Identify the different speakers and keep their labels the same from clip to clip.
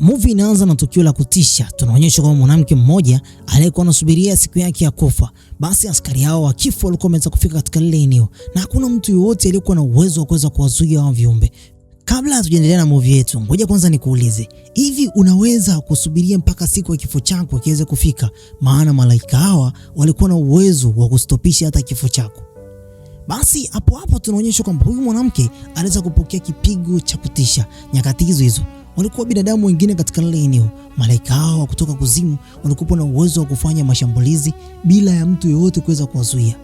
Speaker 1: Movie inaanza na tukio la kutisha. Tunaonyeshwa kama mwanamke mmoja aliyekuwa anasubiria siku yake ya kufa. Basi askari hao wa kifo walikuwa wameweza kufika katika lile eneo na hakuna mtu yoyote aliyekuwa na uwezo wa kuweza kuwazuia hao viumbe. Kabla hatujaendelea na movie yetu, ngoja kwanza nikuulize, hivi unaweza kusubiria mpaka siku ya kifo chako kiweze kufika? Maana malaika hawa walikuwa na uwezo wa kustopisha hata kifo chako. Basi hapo tunaonyeshwa kwamba huyu mwanamke anaweza kupokea kipigo cha kutisha. Nyakati hizo walikuwa binadamu wengine katika lile eneo. Malaika hao kutoka kuzimu walikuwa na uwezo wa kufanya mashambulizi bila ya mtu yeyote kuweza kuwazuia.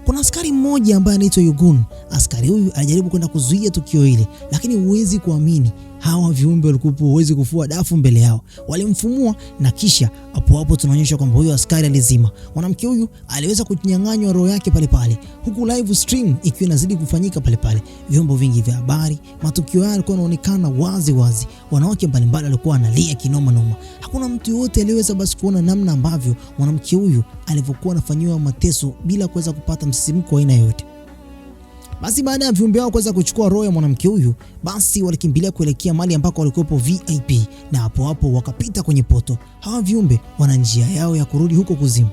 Speaker 1: Kuna askari mmoja ambaye anaitwa Yugun. Askari huyu alijaribu kwenda kuzuia tukio hili, lakini huwezi kuamini, hawa viumbe walikuwa huwezi kufua dafu mbele yao. Walimfumua na kisha hapo tunaonyeshwa kwamba huyo askari alizima. Mwanamke huyu aliweza kunyang'anywa roho yake pale, huku live stream ikiwa inazidi kufanyika pale. Vyombo vingi vya habari, matukio haya yalikuwa yanaonekana wazi. Wanawake mbalimbali walikuwa wanalia kinoma. Hakuna mtu yote aliyeweza basi kuona namna ambavyo mwanamke huyu alivyokuwa anafanywa mateso bila kuweza kupata msisimko wa aina yote. Basi baada ya viumbe hao kuweza kuchukua roho ya mwanamke huyu, basi walikimbilia kuelekea mahali ambako walikuwepo VIP, na hapo wakapita kwenye poto. Hawa viumbe wana njia yao ya kurudi huko kuzimu.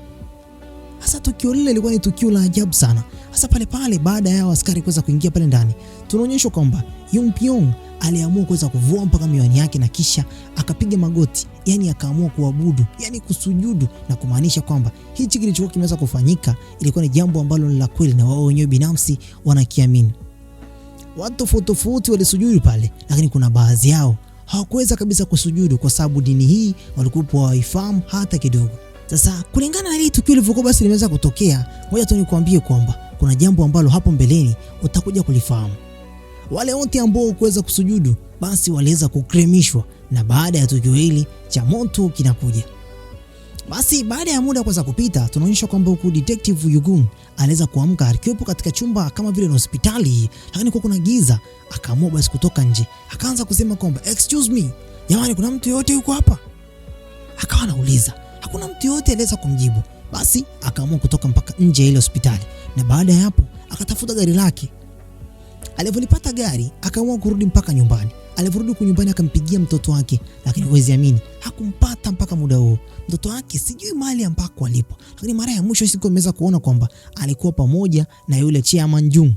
Speaker 1: Sasa tukio lile lilikuwa ni tukio la ajabu sana. Sasa pale baada ya askari kuweza kuingia pale ndani, tunaonyeshwa kwamba Yongpyong aliamua kuweza kuvua mpaka miwani yake na kisha akapiga magoti, yani akaamua kuabudu, yani kusujudu, na kumaanisha kwamba hichi kilichokuwa kimeweza kufanyika ilikuwa ni jambo ambalo ni la kweli na wao wenyewe binafsi wanakiamini. Watu tofauti walisujudu pale, lakini kuna baadhi yao hawakuweza kabisa kusujudu kwa sababu dini hii walikuwa hawaifahamu hata kidogo. Sasa kulingana na hili tukio lilivyokuwa basi limeweza kutokea, ngoja tu nikwambie kwamba kuna jambo ambalo hapo mbeleni utakuja kulifahamu. Wale wote ambao kuweza kusujudu basi waliweza kukremishwa, na baada ya tukio hili cha moto kinakuja. Basi baada ya muda kuweza kupita, tunaonyeshwa kwamba huku detective Yugun aliweza kuamka akiwepo katika chumba kama vile hospitali, lakini kwa kuna giza. Akaamua basi kutoka nje, akaanza kusema kwamba excuse me, jamani, kuna mtu yote yuko hapa? Akawa anauliza, hakuna mtu yote aliweza kumjibu. Basi akaamua kutoka mpaka nje ya ile hospitali, na baada ya hapo akatafuta gari lake. Alivyolipata gari akaamua kurudi mpaka nyumbani. Alivyorudi nyumbani akampigia mtoto wake, lakini huwezi amini, hakumpata mpaka muda huo. Mtoto wake sijui mahali ambako alipo, lakini mara ya mwisho siku ameweza kuona kwamba alikuwa pamoja na yule Chairman Jung.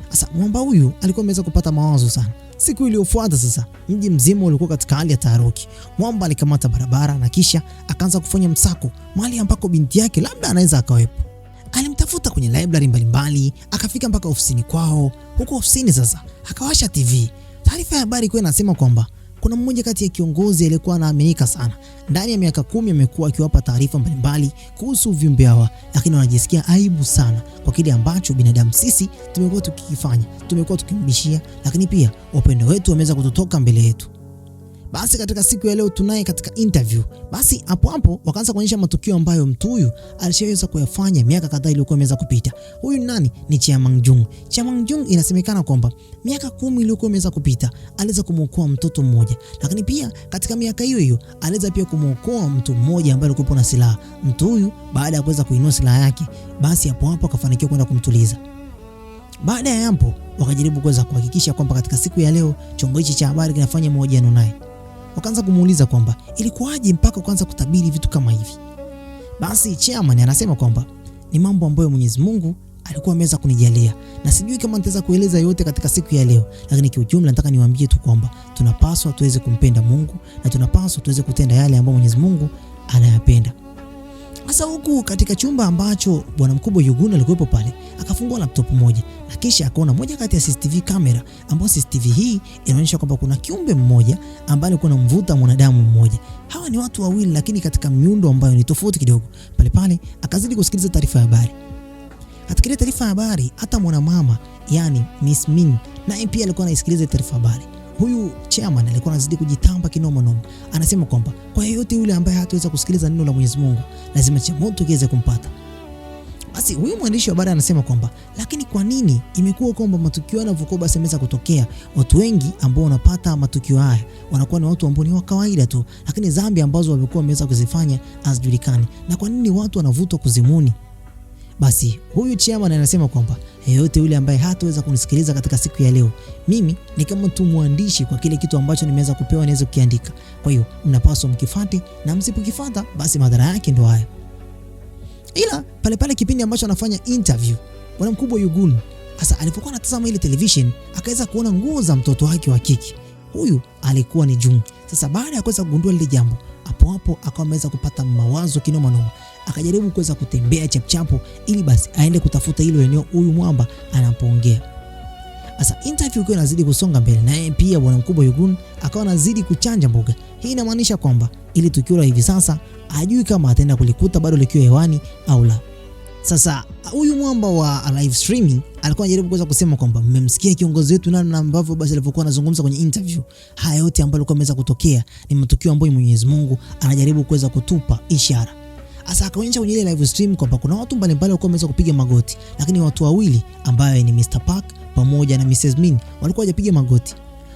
Speaker 1: Sasa mwamba huyu alikuwa ameweza kupata mawazo sana. Siku iliyofuata sasa mji mzima ulikuwa katika hali ya taharuki. Mwamba alikamata barabara na kisha akaanza kufanya msako mahali ambako binti yake labda anaweza akawepo. Alimtafuta kwenye library mbalimbali, akafika mpaka ofisini kwao. Huko ofisini sasa akawasha TV. Taarifa ya habari ilikuwa inasema kwamba kuna mmoja kati ya kiongozi aliyekuwa anaaminika sana. Ndani ya miaka 10 amekuwa akiwapa taarifa mbalimbali kuhusu viumbe hawa, lakini wanajisikia aibu sana kwa kile ambacho binadamu sisi tumekuwa tukikifanya, tumekuwa tukimrudishia, lakini pia wapendo wetu wameweza kutotoka mbele yetu. Basi katika siku ya leo tunaye katika interview. Basi hapo wakaanza kuonyesha matukio ambayo mtu huyu alishaweza kuyafanya miaka kadhaa iliyokuwa imeweza kupita. Huyu nani? Ni Chairman Jung. Chairman Jung inasemekana kwamba miaka 10 iliyokuwa imeweza kupita aliweza kumuokoa mtoto mmoja, lakini pia katika miaka hiyo aliweza pia kumuokoa mtu mmoja ambaye alikuwa na silaha. Mtu huyu baada ya kuweza kuinua silaha yake, basi hapo akafanikiwa kwenda kumtuliza. Baada ya hapo wakajaribu kuweza kuhakikisha kwamba katika siku ya leo chombo hichi cha habari kinafanya mahojiano naye. Wakaanza kumuuliza kwamba ilikuwaje mpaka kuanza kutabiri vitu kama hivi. Basi Chairman anasema kwamba ni mambo ambayo Mwenyezi Mungu alikuwa ameweza kunijalia, na sijui kama nitaweza kueleza yote katika siku ya leo, lakini kiujumla nataka niwaambie tu kwamba tunapaswa tuweze kumpenda Mungu na tunapaswa tuweze kutenda yale ambayo Mwenyezi Mungu anayapenda. Sasa huku katika chumba ambacho bwana mkubwa Yugun alikuwepo pale, akafungua laptop moja na kisha akaona moja kati ya CCTV kamera, ambayo CCTV hii inaonyesha kwamba kuna kiumbe mmoja ambaye alikuwa anamvuta mwanadamu mmoja. Hawa ni watu wawili, lakini katika miundo ambayo ni tofauti kidogo. Pale akazidi kusikiliza taarifa ya habari. Katika ile taarifa ya habari hata mwanamama, yani Miss Min, naye pia alikuwa anaisikiliza taarifa ya habari. Huyu Chairman alikuwa anazidi kujitamba kinoma. Anasema kwamba kwa yeyote yule ambaye hataweza kusikiliza neno la Mwenyezi Mungu, lazima cha moto kiweze kumpata. Basi huyu mwandishi wa habari anasema kwamba lakini kwa nini imekuwa kwamba matukio yanavyokuwa basi yameweza kutokea, watu wengi ambao wanapata matukio haya wanakuwa ni watu ambao ni wa kawaida tu, lakini dhambi ambazo wamekuwa wameweza kuzifanya hazijulikani, na kwa nini watu wanavutwa kuzimuni? Basi huyu Chairman anasema kwamba yeyote yule ambaye hataweza kunisikiliza katika siku ya leo, mimi ni kama tu mwandishi kwa kile kitu ambacho nimeweza kupewa niweze kukiandika. Kwa hiyo mnapaswa mkifuate, na msipokifuata basi madhara yake ndio haya. Ila pale kipindi ambacho anafanya interview, bwana mkubwa Yugun sasa alipokuwa anatazama ile television akaweza kuona nguo za mtoto wake wa kike. Huyu alikuwa ni Jung. Sasa baada ya kuweza kugundua lile jambo, hapo akawa ameweza kupata mawazo kinoma noma. Akajaribu kuweza kutembea chapchapo ili basi aende kutafuta hilo eneo huyu mwamba anapoongea. Sasa interview ikiwa inazidi kusonga mbele, naye pia bwana mkubwa Yugun akawa anazidi kuchanja mboga. Hii inamaanisha kwamba ili tukio la hivi sasa hajui kama ataenda kulikuta bado likiwa hewani au la. Sasa huyu mwamba wa live streaming alikuwa anajaribu kuweza kusema kwamba mmemsikia kiongozi wetu namna ambavyo basi alivyokuwa anazungumza kwenye interview. Haya yote ambayo alikuwa ameweza kutokea ni matukio ambayo Mwenyezi Mungu anajaribu kuweza kutupa ishara. Sasa akaonyesha kwenye ile live stream kwamba kuna watu mbalimbali walikuwa wameweza kupiga magoti, lakini watu wawili ambaye ni Mr. Park pamoja na Mrs. Min walikuwa hawajapiga magoti.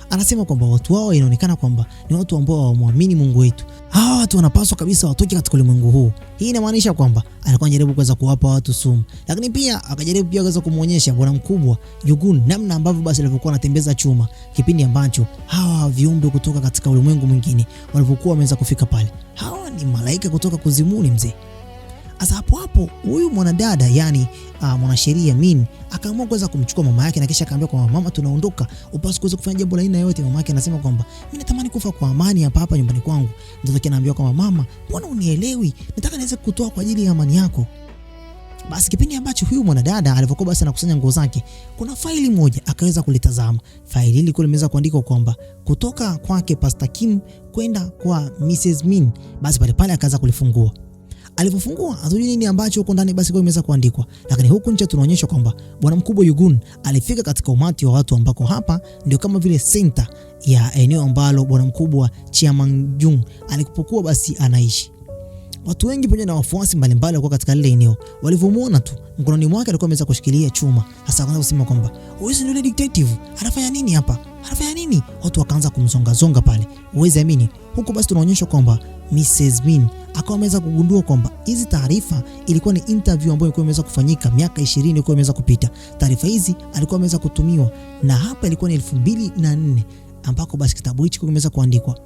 Speaker 1: Anasema kwamba watu wao inaonekana kwamba ni watu ambao hawamwamini Mungu wetu. Hawa watu wanapaswa kabisa watoke katika ulimwengu huu. Hii inamaanisha kwamba alikuwa anajaribu kuweza kuwapa watu sumu. Lakini pia akajaribu pia kuweza kumuonyesha bwana mkubwa Yugun namna ambavyo basi alivyokuwa anatembeza chuma kipindi ambacho hawa viumbe kutoka katika ulimwengu mwingine walivyokuwa wameweza kufika pale. Hawa ni malaika kutoka kuzimuni mzee. Asa hapo huyu mwanadada yani mwanasheria Min akaamua kuweza kumchukua mama yake na kisha akamwambia kwamba mama, tunaondoka, upaswe kuweza kufanya jambo la aina yote. Mama yake anasema kwamba mimi natamani kufa kwa amani hapa nyumbani kwangu. Mtoto wake anaambia kwamba mama, mbona unielewi? Nataka niweze kutoa kwa ajili ya amani yako. Basi kipindi ambacho huyu mwanadada alipokuwa basi anakusanya nguo zake, kuna faili moja akaweza kulitazama. Faili hili lilikuwa limeweza kuandikwa kwamba kutoka kwake Pastor Kim kwenda kwa Mrs. Min. Basi pale akaanza kulifungua. Alipofungua hatujui nini ambacho huko ndani basi kwa imeweza kuandikwa, lakini huku nje tunaonyeshwa kwamba bwana mkubwa Yugun alifika katika umati wa watu ambako hapa ndio kama vile center ya eneo ambalo bwana mkubwa Chiamanjung alipokuwa basi anaishi. Watu wengi pamoja na wafuasi mbalimbali walikuwa katika lile eneo. Walivyomuona tu mkononi mwake alikuwa ameweza kushikilia chuma. Hasa akaanza kusema kwamba huyu si yule detective, anafanya nini hapa? Anafanya nini? Watu wakaanza kumzonga pale. Uweze amini, huko basi tunaonyeshwa kwamba Mrs. Min akawa ameweza kugundua kwamba hizi taarifa ilikuwa ni interview ambayo ilikuwa imeweza kufanyika miaka 20 ilikuwa imeweza kupita. Taarifa hizi alikuwa ameweza kutumiwa na hapa ilikuwa ni 2004 ambako basi kitabu hicho kimeweza kuandikwa.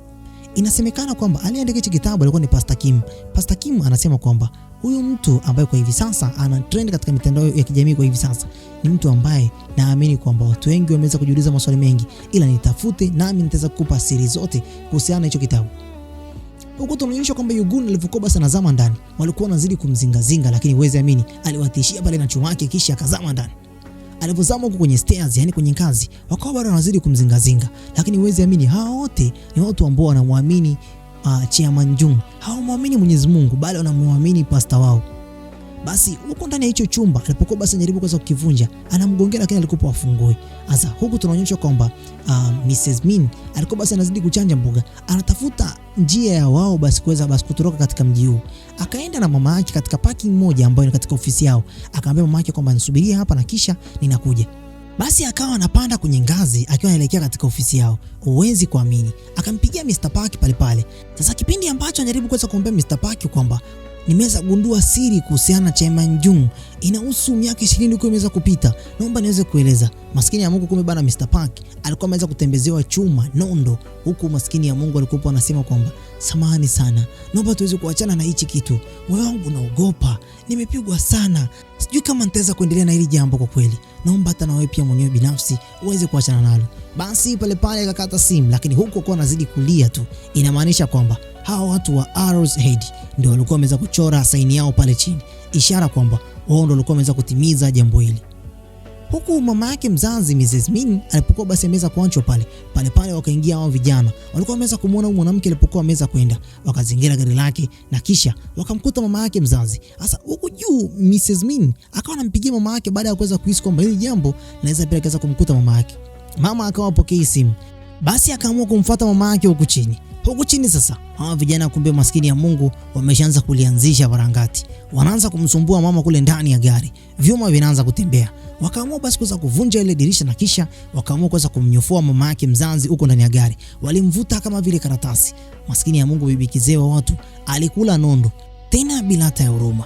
Speaker 1: Inasemekana kwamba aliandika hicho kitabu alikuwa ni Pastor Kim. Pastor Kim anasema kwamba huyu mtu ambaye kwa hivi sasa ana trend katika mitandao ya kijamii kwa hivi sasa ni mtu ambaye naamini kwamba watu wengi wameweza kujiuliza maswali mengi, ila nitafute nami nitaweza kukupa siri zote kuhusiana na hicho kitabu. Huko tunaonyeshwa kwamba Yugun alivyokuwa basi anazama ndani, walikuwa wanazidi kumzingazinga, lakini uweze amini aliwatishia pale na chuma yake kisha akazama ndani. Alipozama huko kwenye stairs, yani kwenye ngazi, wakawa bado wanazidi kumzingazinga, lakini uweze amini hao wote ni watu ambao wanamwamini Chiamanjung. Hawamwamini Mwenyezi Mungu bali wanamwamini pastor wao. Basi huko ndani ya hicho chumba alipokuwa basi anajaribu kuweza kukivunja, anamgongea lakini alikuwa afungui. Sasa huku tunaonyeshwa kwamba Mrs. Min alikuwa basi anazidi kuchanja mboga, anatafuta njia ya wao basi kuweza basi kutoroka katika mji huu. Akaenda na mama yake katika parking moja ambayo ni katika ofisi yao. Akamwambia mama yake kwamba nisubirie hapa na kisha ninakuja. Basi akawa anapanda kwenye ngazi akiwa anaelekea katika ofisi yao. Uwezi kuamini, akampigia Mr. Park pale. Sasa kipindi ambacho anajaribu kuweza kumwambia Mr. Park kwamba nimeweza kugundua siri kuhusiana na Chiamanjung, inahusu miaka 20 huko imeweza kupita, naomba niweze kueleza. Maskini ya Mungu kumbe bana Mr. Park alikuwa ameweza kutembezewa chuma nondo, huku maskini ya Mungu alikuwa anasema kwamba samahani sana, naomba tuweze kuachana na hichi kitu, moyo wangu unaogopa, nimepigwa sana, sijui kama nitaweza kuendelea na hili jambo kwa kweli, naomba hata na wewe pia mwenyewe binafsi uweze kuachana nalo. Basi pale akakata simu, lakini huko kwa anazidi kulia tu. Inamaanisha kwamba hawa watu wa Arrow's Head ndio walikuwa wameweza kuchora saini yao pale chini, ishara kwamba wao ndio walikuwa wameweza kutimiza jambo hili. Huku mama yake mzazi Mrs. Min alipokuwa basi ameweza kuanchwa pale wakaingia hao vijana. Walikuwa wameweza kumuona huyu mwanamke alipokuwa ameweza kwenda, wakazingira gari lake na kisha wakamkuta mama yake mzazi. Sasa huku juu Mrs. Min akawa anampigia mama yake baada ya kuweza kuhisi kwamba hili jambo linaweza pia kaza kumkuta mama yake. Mama akawa apokea simu. Basi akaamua kumfuata mama yake huku chini. Huku chini sasa, hawa vijana kumbe maskini ya Mungu wameshaanza kulianzisha varangati. Wanaanza kumsumbua mama kule ndani ya gari. Vyuma vinaanza kutembea. Wakaamua basi kuweza kuvunja ile dirisha na kisha wakaamua kuweza kumnyofoa mama yake mzazi huko ndani ya gari. Walimvuta kama vile karatasi. Maskini ya Mungu bibi kizee wa watu alikula nondo tena bila hata huruma.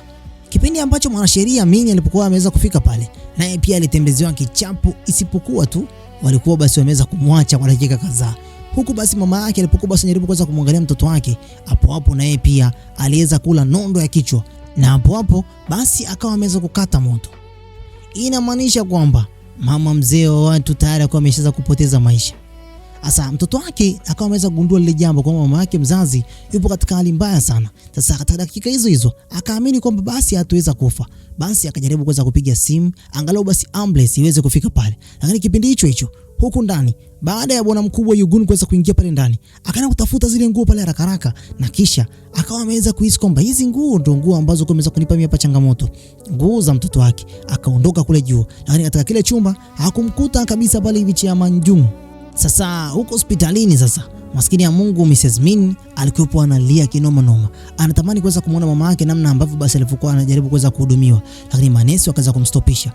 Speaker 1: Kipindi ambacho mwanasheria Min alipokuwa ameweza kufika pale, naye pia alitembezewa kichapo, isipokuwa tu walikuwa basi wameweza kumwacha kwa dakika kadhaa. Huku basi mama yake alipokuwa basi anajaribu kuweza kumwangalia mtoto wake, hapo naye pia aliweza kula nondo ya kichwa, na hapo basi akawa ameweza kukata moto. Inamaanisha kwamba mama mzee wa watu tayari alikuwa ameshaanza kupoteza maisha. Sasa mtoto wake akawa ameweza kugundua lile jambo kwamba mama yake mzazi yupo katika hali mbaya sana. Sasa katika dakika hizo akaamini kwamba basi hataweza kufa. Basi akajaribu kuweza kupiga simu angalau basi ambulance iweze kufika pale. Lakini kipindi hicho huku ndani, baada ya bwana mkubwa Yugun kuweza kuingia pale ndani, akaenda kutafuta zile nguo pale haraka na kisha akawa ameweza kuhisi kwamba hizi nguo ndio nguo ambazo kumeweza kunipa mimi hapa changamoto, nguo za mtoto wake. Akaondoka kule juu, lakini katika kile chumba hakumkuta kabisa pale hivi Chairman Jung. Sasa huko hospitalini sasa, maskini ya Mungu Mrs. Min alikuwa analia kinoma noma. Anatamani kuweza kumuona mama yake namna ambavyo basi alivyokuwa anajaribu kuweza kuhudumiwa, lakini manesi wakaweza kumstopisha.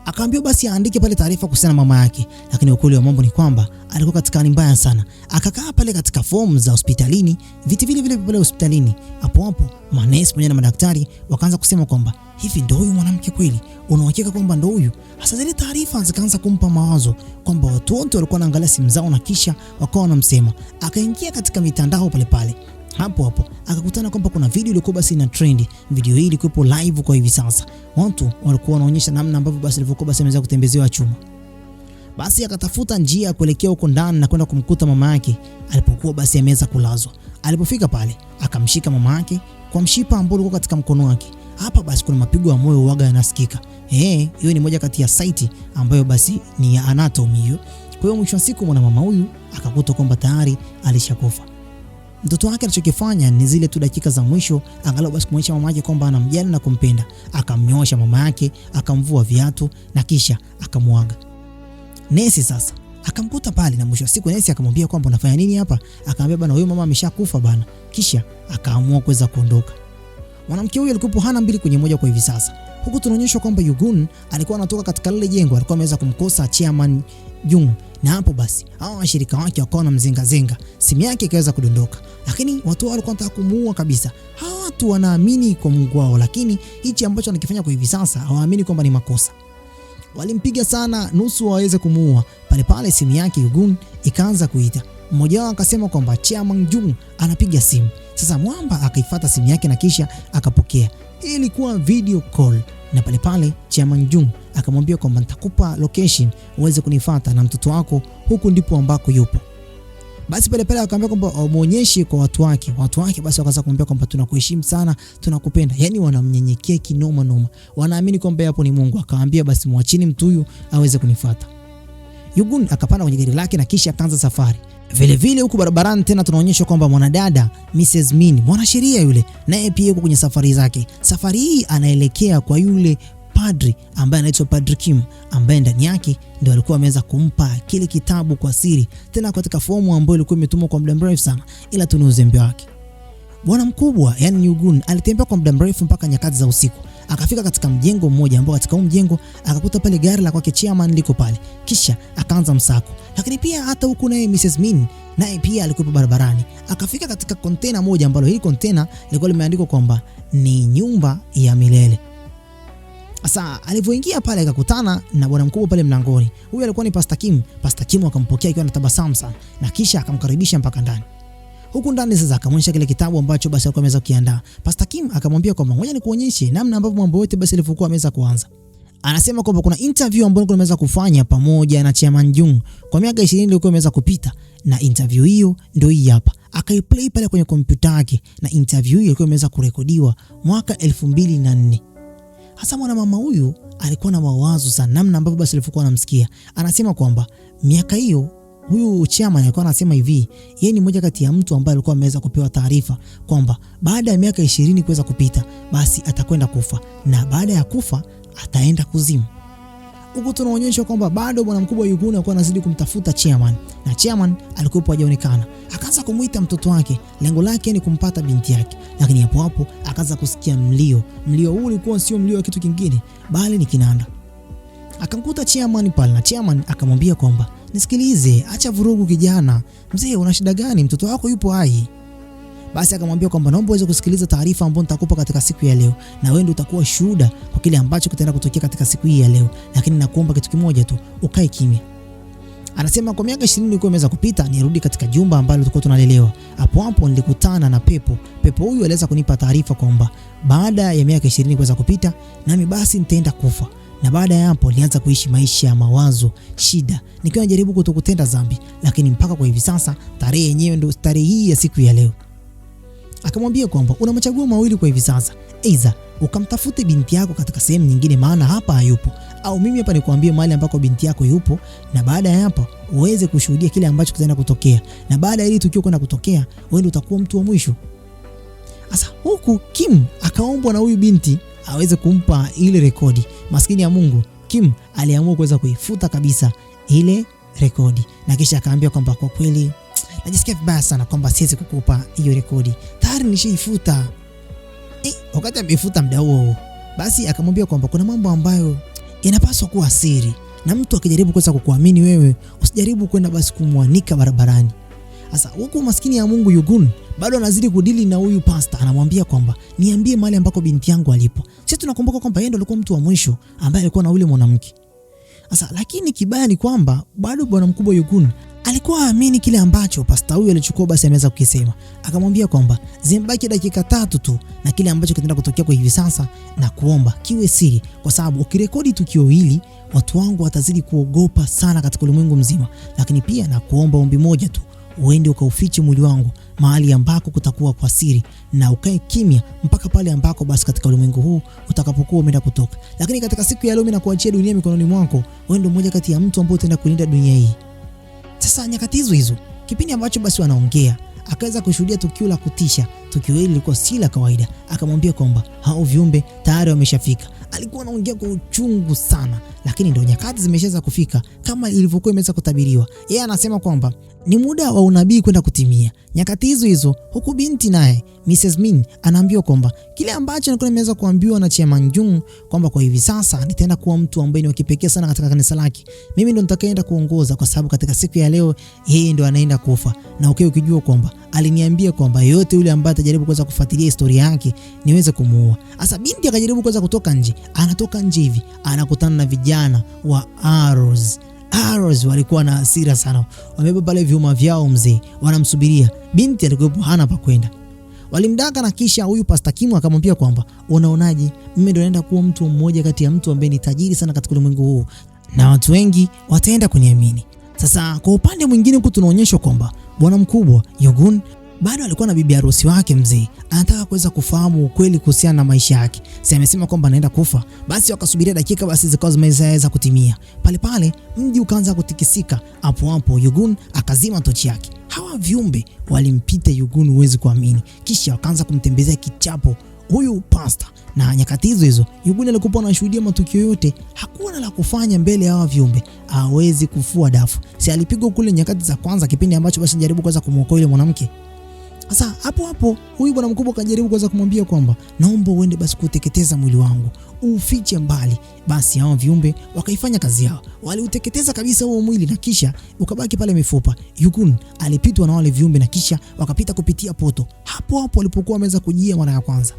Speaker 1: Akaambiwa basi aandike pale taarifa kuhusiana na mama yake, lakini ukweli wa mambo ni kwamba alikuwa katika hali mbaya sana. Akakaa pale katika fomu za hospitalini, viti vile pale hospitalini. Hapo manesi pamoja na madaktari wakaanza kusema kwamba hivi ndio huyu mwanamke kweli? Unahakika kwamba ndio huyu? Sasa zile taarifa zikaanza kumpa mawazo kwamba watu wote walikuwa wanaangalia simu zao na kisha wakawa wanamsema. Akaingia katika mitandao pale. Hapo akakutana kwamba kuna video ilikuwa basi ina trend. Video hii ilikuwa live kwa hivi sasa. Watu walikuwa wanaonyesha namna ambavyo basi alivyokuwa basi ameweza kutembezewa chuma. Basi akatafuta njia ya kuelekea huko ndani na kwenda kumkuta mama yake alipokuwa basi ameweza kulazwa. Alipofika pale, akamshika mama yake kwa mshipa ambao ulikuwa katika mkono wake. Hapa basi kuna mapigo ya moyo uaga yanasikika. Hiyo ni moja kati ya site ambayo basi ni ya anatomy hiyo. Kwa hiyo mwisho wa siku mwana mama huyu akakuta kwamba tayari alishakufa. Mtoto wake alichokifanya ni zile tu dakika za mwisho angalau basi kumwonyesha mama yake kwamba anamjali na kumpenda. Akamnyoosha mama yake, akamvua viatu na kisha akamwaga. Nesi sasa akamkuta pale na mwisho wa siku nesi akamwambia kwamba unafanya nini hapa? Akamwambia bana, huyo mama ameshakufa bana. Kisha akaamua kuweza kuondoka. Mwanamke huyu alikuwa hana mbili kwenye moja kwa hivi sasa. Huku tunaonyeshwa kwamba Yugun alikuwa anatoka katika lile jengo, alikuwa ameweza kumkosa Chairman Jung. Na hapo basi hao washirika wake wakawa wanamzenga, simu yake ikaweza kudondoka. Lakini watu walikuwa wanataka kumuua kabisa. Hawa watu wanaamini kwa Mungu wao, lakini hichi ambacho anakifanya kwa hivi sasa hawaamini kwamba ni makosa. Walimpiga sana nusu waweze kumuua. Pale simu yake Yugun ikaanza kuita. Mmoja wao akasema kwamba Chairman Jung anapiga simu. Sasa mwamba akaifuata simu yake na kisha akapokea. Hii ilikuwa video call, na pale Chairman Jung akamwambia kwamba nitakupa location uweze kunifuata na mtoto wako, huku ndipo ambako yupo. Basi pale akamwambia kwamba muonyeshe kwa watu wake. Watu wake basi wakaanza kumwambia kwamba tunakuheshimu sana, tunakupenda. Yaani wanamnyenyekea kinoma. Wanaamini kwamba hapo ni Mungu. Akamwambia basi muachini mtu huyu aweze kunifuata. Yugun akapanda kwenye gari lake na kisha akaanza safari. Vile huku barabarani tena tunaonyeshwa kwamba mwanadada Mrs. Min, mwanasheria yule, naye pia yuko kwenye safari zake. Safari hii anaelekea kwa yule padri ambaye anaitwa Padri Kim, ambaye ndani yake ndio alikuwa ameweza kumpa kile kitabu kwa siri, tena katika fomu ambayo ilikuwa imetumwa kwa muda mrefu sana, ila tu ni uzembe wake. Bwana mkubwa yani Yugun alitembea kwa muda mrefu mpaka nyakati za usiku. Akafika katika mjengo mmoja ambao katika mjengo akakuta pale gari la kwake Chairman liko pale. Kisha akaanza msako. Lakini pia hata huku naye Mrs. Min naye pia alikuwa barabarani. Akafika katika container moja ambalo hili container lilikuwa limeandikwa kwamba ni nyumba ya milele. Sasa alivyoingia pale akakutana na bwana mkubwa pale mlangoni. Huyu alikuwa ni Pastor Kim. Pastor Kim akampokea akiwa anatabasamu sana na kisha akamkaribisha mpaka ndani. Huku ndani sasa akamwonyesha kile kitabu ambacho basi alikuwa ameweza kukiandaa. Pastor Kim akamwambia kwamba ngoja nikuonyeshe namna ambavyo mambo yote basi yalivyokuwa ameweza kuanza. Anasema kwamba kuna interview ambayo alikuwa ameweza kufanya pamoja na Chairman Jung kwa miaka 20 ilikuwa imeweza kupita, na interview hiyo ndio hii hapa. Akaiplay pale kwenye kompyuta yake, na interview hiyo ilikuwa imeweza kurekodiwa mwaka 2004. Hasa mwana mama huyu alikuwa na mawazo sana namna ambavyo basi alivyokuwa anamsikia. Anasema kwamba miaka hiyo huyu Chairman alikuwa anasema hivi, yeye ni mmoja kati ya mtu ambaye alikuwa ameweza kupewa taarifa kwamba baada ya miaka 20 kuweza kupita basi atakwenda kufa, na baada ya kufa ataenda kuzimu. Huko tunaonyeshwa kwamba bado bwana mkubwa Yugun alikuwa anazidi kumtafuta Chairman, na Chairman alikuwa hajaonekana. Akaanza kumuita mtoto wake, lengo lake ni kumpata binti yake. Lakini hapo akaanza kusikia mlio. Mlio huu ulikuwa sio mlio wa kitu kingine, bali ni kinanda. Akamkuta Chairman pale, na Chairman akamwambia kwamba nisikilize, acha vurugu kijana. Mzee, una shida gani? Mtoto wako yupo hai. Basi akamwambia kwamba naomba uweze kusikiliza taarifa ambayo nitakupa katika siku ya leo, na wewe ndio utakuwa shuhuda kwa kile ambacho kitaenda kutokea katika siku hii ya leo, lakini nakuomba kitu kimoja tu, ukae kimya. Anasema kwa miaka 20 ilikuwa imeweza kupita, nirudi katika jumba ambalo tulikuwa tunalelewa. Hapo nilikutana na pepo. Pepo huyu aliweza kunipa taarifa kwamba baada ya miaka 20 kuweza kupita, nami basi nitaenda kufa. Na baada ya hapo nilianza kuishi maisha ya mawazo, shida, nikiwa najaribu kutokutenda dhambi, lakini mpaka kwa hivi sasa tarehe yenyewe ndio tarehe hii ya siku ya leo. Akamwambia kwamba una machaguo mawili kwa hivi sasa. Aidha ukamtafute binti yako katika sehemu nyingine, maana hapa hayupo, au mimi hapa nikuambie mahali ambako binti yako yupo, na baada ya hapo uweze kushuhudia kile ambacho kitaenda kutokea, na baada ya hili tukio kwenda kutokea, wewe ndio utakuwa mtu wa mwisho. Sasa huku Kim akaombwa na huyu binti aweze kumpa ile rekodi. Maskini ya Mungu, Kim aliamua kuweza kuifuta kabisa ile rekodi, na kisha akaambia kwamba kwa kweli najisikia vibaya sana kwamba siwezi kukupa hiyo rekodi, tayari nishaifuta. Wakati amefuta muda huo, basi akamwambia kwamba kuna mambo ambayo yanapaswa kuwa siri, na mtu akijaribu kuweza kukuamini wewe, usijaribu kwenda basi kumwanika barabarani. Sasa huko maskini ya Mungu Yugun bado anazidi kudili na huyu pastor, anamwambia kwamba niambie mahali ambako binti yangu alipo. Sisi tunakumbuka kwamba yeye ndo alikuwa mtu wa mwisho ambaye alikuwa na ule mwanamke. Sasa lakini kibaya ni kwamba bado bwana mkubwa Yugun alikuwa haamini kile ambacho pastor huyu alichukua basi ameweza kukisema. Akamwambia kwamba zimbaki dakika 3 tu na kile ambacho kitaenda kutokea kwa hivi sasa, na kuomba kiwe siri, kwa sababu ukirekodi tukio hili watu wangu watazidi kuogopa sana katika ulimwengu mzima. Lakini pia na kuomba ombi moja tu, uende ukaufiche mwili wangu mahali ambako kutakuwa kwa siri, na ukae kimya mpaka pale ambako basi katika ulimwengu huu utakapokuwa umeenda kutoka. Lakini katika siku ya leo mimi nakuachia dunia mikononi mwako, wewe ndio mmoja kati ya mtu ambao utaenda kulinda dunia hii. Sasa nyakati hizo kipindi ambacho basi wanaongea, akaweza kushuhudia tukio la kutisha. Tukio hili lilikuwa si la kawaida. Akamwambia kwamba hao viumbe tayari wameshafika. Alikuwa anaongea kwa uchungu sana, lakini ndio nyakati zimeshaweza kufika kama ilivyokuwa imeweza kutabiriwa. Yeye anasema kwamba ni muda wa unabii kwenda kutimia. Nyakati hizo huku binti naye Mrs. Min anaambiwa kwamba kile ambacho alikuwa ameweza kuambiwa na Chairman Jung kwamba kwa hivi sasa nitaenda kuwa mtu ambaye ni wa kipekee sana katika kanisa lake. Mimi ndo nitakayeenda kuongoza, kwa sababu katika siku ya leo yeye ndo anaenda kufa. Na ukijua kwamba aliniambia kwamba yote yule ambaye atajaribu kuweza kufuatilia historia yake niweze kumuua. Sasa binti akajaribu kuweza kutoka nje. Anatoka nje hivi, anakutana na vijana wa Arrows walikuwa na hasira sana. Wamebeba pale vyuma vyao mzee, wanamsubiria. Binti alikuwa hana pa kwenda. Walimdaka, na kisha huyu Pastor Kim akamwambia kwamba unaonaje, mimi ndo naenda kuwa mtu mmoja kati ya mtu ambaye ni tajiri sana katika ulimwengu huu, na watu wengi wataenda kuniamini. Sasa kwa upande mwingine huko tunaonyeshwa kwamba bwana mkubwa Yugun bado alikuwa na bibi harusi wake mzee, anataka kuweza kufahamu ukweli kuhusiana na maisha yake. Si amesema kwamba anaenda kufa? Basi wakasubiria dakika basi zikawa zimeweza kutimia. Pale mji ukaanza kutikisika. Hapo Yugun akazima tochi yake. Hawa viumbe walimpita Yugun, huwezi kuamini. Kisha wakaanza kumtembezea kichapo huyu pastor. Na nyakati hizo Yugun alikuwa anashuhudia matukio yote, hakuwa na la kufanya mbele ya hawa viumbe, hawezi kufua dafu. Si alipigwa kule nyakati za kwanza, kipindi ambacho basi jaribu kuweza kumuokoa yule mwanamke. Sasa hapo huyu bwana mkubwa kajaribu kuweza kumwambia kwamba naomba uende basi kuteketeza mwili wangu, ufiche mbali. Basi hao viumbe wakaifanya kazi yao, waliuteketeza kabisa huo mwili na kisha ukabaki pale mifupa. Yugun alipitwa na wale viumbe na kisha wakapita kupitia poto. Hapo walipokuwa wameweza kujia mara ya kwanza.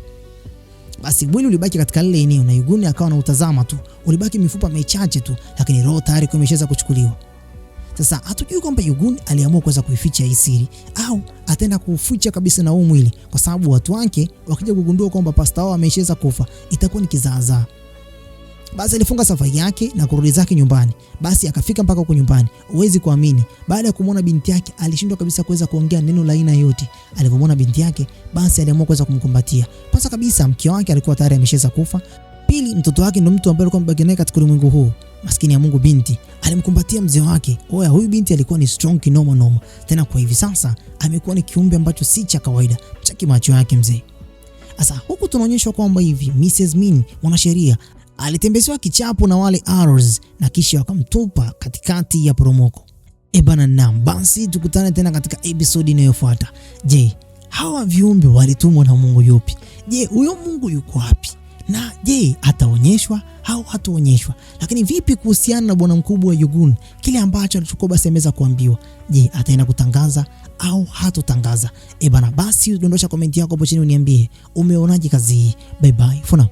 Speaker 1: Basi mwili ulibaki katika lile eneo na Yugun akawa na utazama tu. Ulibaki mifupa michache tu, lakini roho tayari imeshaweza kuchukuliwa. Sasa hatujui kwamba Yugun aliamua kuweza kuificha hii siri au ataenda kuficha kabisa na huu mwili, kwa sababu watu wake wakija kugundua kwamba pastor wao ameshaweza kufa itakuwa ni kizaazaa. Basi alifunga safari yake na kurudi zake nyumbani. Basi akafika mpaka huko nyumbani. Uwezi kuamini, baada ya kumwona binti yake alishindwa kabisa kuweza kuongea neno la aina yote. Alipomwona binti yake, basi aliamua kuweza kumkumbatia. Kwanza kabisa mke wake alikuwa tayari ameshaweza kufa. Pili, mtoto wake ndio mtu ambaye alikuwa mbaki naye katika ulimwengu huu. Maskini ya Mungu, binti alimkumbatia mzee wake. Oya, huyu binti alikuwa ni strong kinoma. Tena kwa hivi sasa amekuwa ni kiumbe ambacho si cha kawaida. Chaki macho yake mzee. Sasa huku tunaonyeshwa kwamba hivi Mrs. Min, mwanasheria, alitembezewa kichapo na wale Arrows na kisha wakamtupa katikati ya poromoko. Basi tukutane tena katika episode inayofuata. Je, hawa viumbe walitumwa na Mungu yupi? Je, huyo Mungu yuko wapi? Na je, ataonyeshwa au hataonyeshwa? Lakini vipi kuhusiana na bwana mkubwa wa Yugun, kile ambacho alichokuwa basi ameweza kuambiwa? Je, ataenda kutangaza au hatotangaza? Bana, basi dondosha komenti yako hapo chini uniambie umeonaje kazi hii. Bye bye for now.